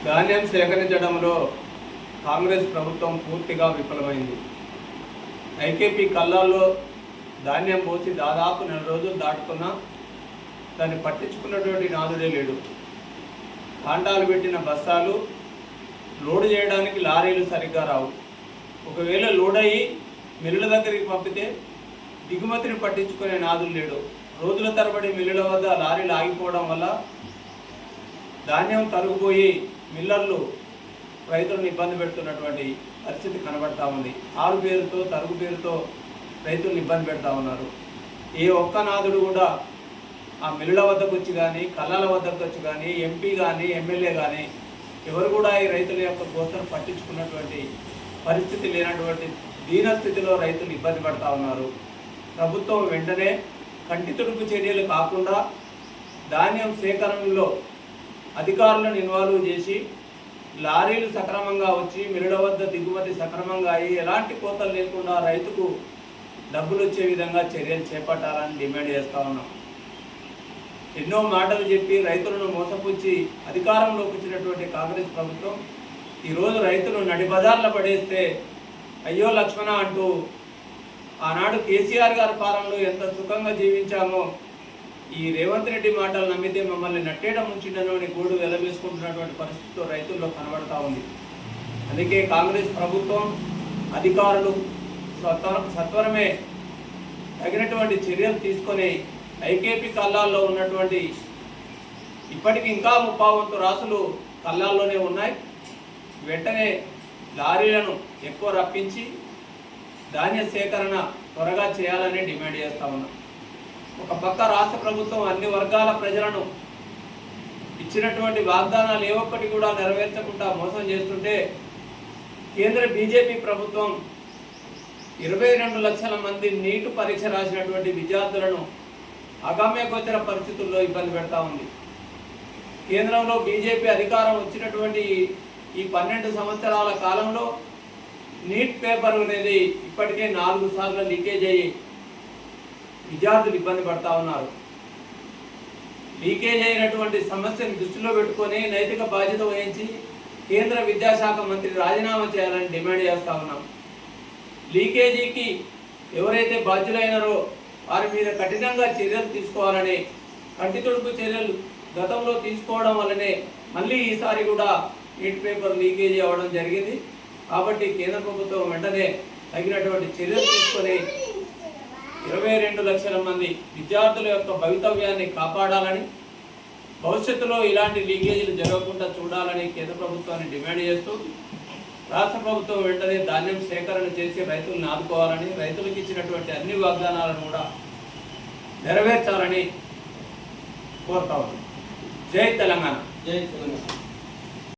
ధాన్యం సేకరించడంలో కాంగ్రెస్ ప్రభుత్వం పూర్తిగా విఫలమైంది. ఐకేపీ కల్లాల్లో ధాన్యం పోసి దాదాపు 4 రోజులు దాటుకున్నా దాన్ని పట్టించుకున్నటువంటి నాదుడే లేడు. కాంటాలు పెట్టిన బస్తాలు లోడ్ చేయడానికి లారీలు సరిగ్గా రావు. ఒకవేళ లోడ్ అయ్యి మిల్లుల దగ్గరికి పంపితే దిగుమతిని పట్టించుకునే నాదులు లేడు. రోజుల తరబడి మిల్లుల వద్ద లారీలు ఆగిపోవడం వల్ల ధాన్యం తరుగుపోయి మిల్లర్లు రైతులను ఇబ్బంది పెడుతున్నటువంటి పరిస్థితి కనబడతా ఉంది. ఆరు పేరుతో తరుగు పేరుతో రైతులను ఇబ్బంది పెడతా ఉన్నారు. ఏ ఒక్క నాదుడు కూడా ఆ మిల్లుల వద్దకు వచ్చి కానీ కళ్ళాల వద్దకు వచ్చి కానీ ఎంపీ కానీ ఎమ్మెల్యే కానీ ఎవరు కూడా ఈ రైతుల యొక్క కోసం పట్టించుకున్నటువంటి పరిస్థితి లేనటువంటి దీనస్థితిలో రైతులు ఇబ్బంది పడతా ఉన్నారు. ప్రభుత్వం వెంటనే కంటి తుడుపు చర్యలు కాకుండా ధాన్యం సేకరణలో అధికారులను ఇన్వాల్వ్ చేసి లారీలు సక్రమంగా వచ్చి మిల్లుల వద్ద దిగుమతి సక్రమంగా అయ్యి ఎలాంటి కోతలు లేకుండా రైతుకు డబ్బులు వచ్చే విధంగా చర్యలు చేపట్టాలని డిమాండ్ చేస్తూ ఉన్నాం. ఎన్నో మాటలు చెప్పి రైతులను మోసపుచ్చి అధికారంలోకి వచ్చినటువంటి కాంగ్రెస్ ప్రభుత్వం ఈరోజు రైతులు నడిబజార్ల పడేస్తే అయ్యో లక్ష్మణ అంటూ ఆనాడు కేసీఆర్ గారి పాలనలో ఎంత సుఖంగా జీవించామో ఈ రేవంత్ రెడ్డి మాటలు నమ్మితే మమ్మల్ని నట్టేట ముంచిండను అని గూడు వెలవేసుకుంటున్నటువంటి పరిస్థితితో రైతుల్లో కనబడతా ఉంది. అందుకే కాంగ్రెస్ ప్రభుత్వం అధికారులు సత్వరమే తగినటువంటి చర్యలు తీసుకొని ఐకేపీ కల్లాల్లో ఉన్నటువంటి ఇప్పటికి ఇంకా 30 రాసులు కల్లాల్లోనే ఉన్నాయి. వెంటనే లారీలను ఎక్కువ రప్పించి ధాన్య సేకరణ త్వరగా చేయాలని డిమాండ్ చేస్తూ ఉన్నాం. ఒక పక్క రాష్ట్ర ప్రభుత్వం అన్ని వర్గాల ప్రజలను ఇచ్చినటువంటి వాగ్దానాలు ఏ ఒక్కటి కూడా నెరవేర్చకుండా మోసం చేస్తుంటే కేంద్ర బీజేపీ ప్రభుత్వం 22 లక్షల మంది నీటు పరీక్ష రాసినటువంటి విద్యార్థులను అగమ్యగోచర పరిస్థితుల్లో ఇబ్బంది పెడతా ఉంది. కేంద్రంలో బీజేపీ అధికారం వచ్చినటువంటి ఈ 12 సంవత్సరాల కాలంలో నీట్ పేపర్ అనేది ఇప్పటికే 4 సార్లు లీకేజ్ అయ్యి విద్యార్థులు ఇబ్బంది పడతా ఉన్నారు. లీకేజ్ అయినటువంటి సమస్యను దృష్టిలో పెట్టుకొని నైతిక బాధ్యత వహించి కేంద్ర విద్యాశాఖ మంత్రి రాజీనామా చేయాలని డిమాండ్ చేస్తూ ఉన్నాం. లీకేజీకి ఎవరైతే బాధ్యులైనారో వారి మీద కఠినంగా చర్యలు తీసుకోవాలని, కంటి తుడుపు చర్యలు గతంలో తీసుకోవడం వల్లనే మళ్ళీ ఈసారి కూడా నీట్ పేపర్ లీకేజీ అవ్వడం జరిగింది. కాబట్టి కేంద్ర ప్రభుత్వం వెంటనే తగినటువంటి చర్యలు తీసుకొని 22 లక్షల మంది విద్యార్థుల యొక్క భవితవ్యాన్ని కాపాడాలని, భవిష్యత్తులో ఇలాంటి లీకేజీలు జరగకుండా చూడాలని కేంద్ర ప్రభుత్వాన్ని డిమాండ్ చేస్తూ రాష్ట్ర ప్రభుత్వం వెంటనే ధాన్యం సేకరణ చేసి రైతులను ఆదుకోవాలని, రైతులకు ఇచ్చినటువంటి అన్ని వాగ్దానాలను కూడా నెరవేర్చాలని కోరుతా ఉన్నాం. జై తెలంగాణ. జై తెలంగాణ.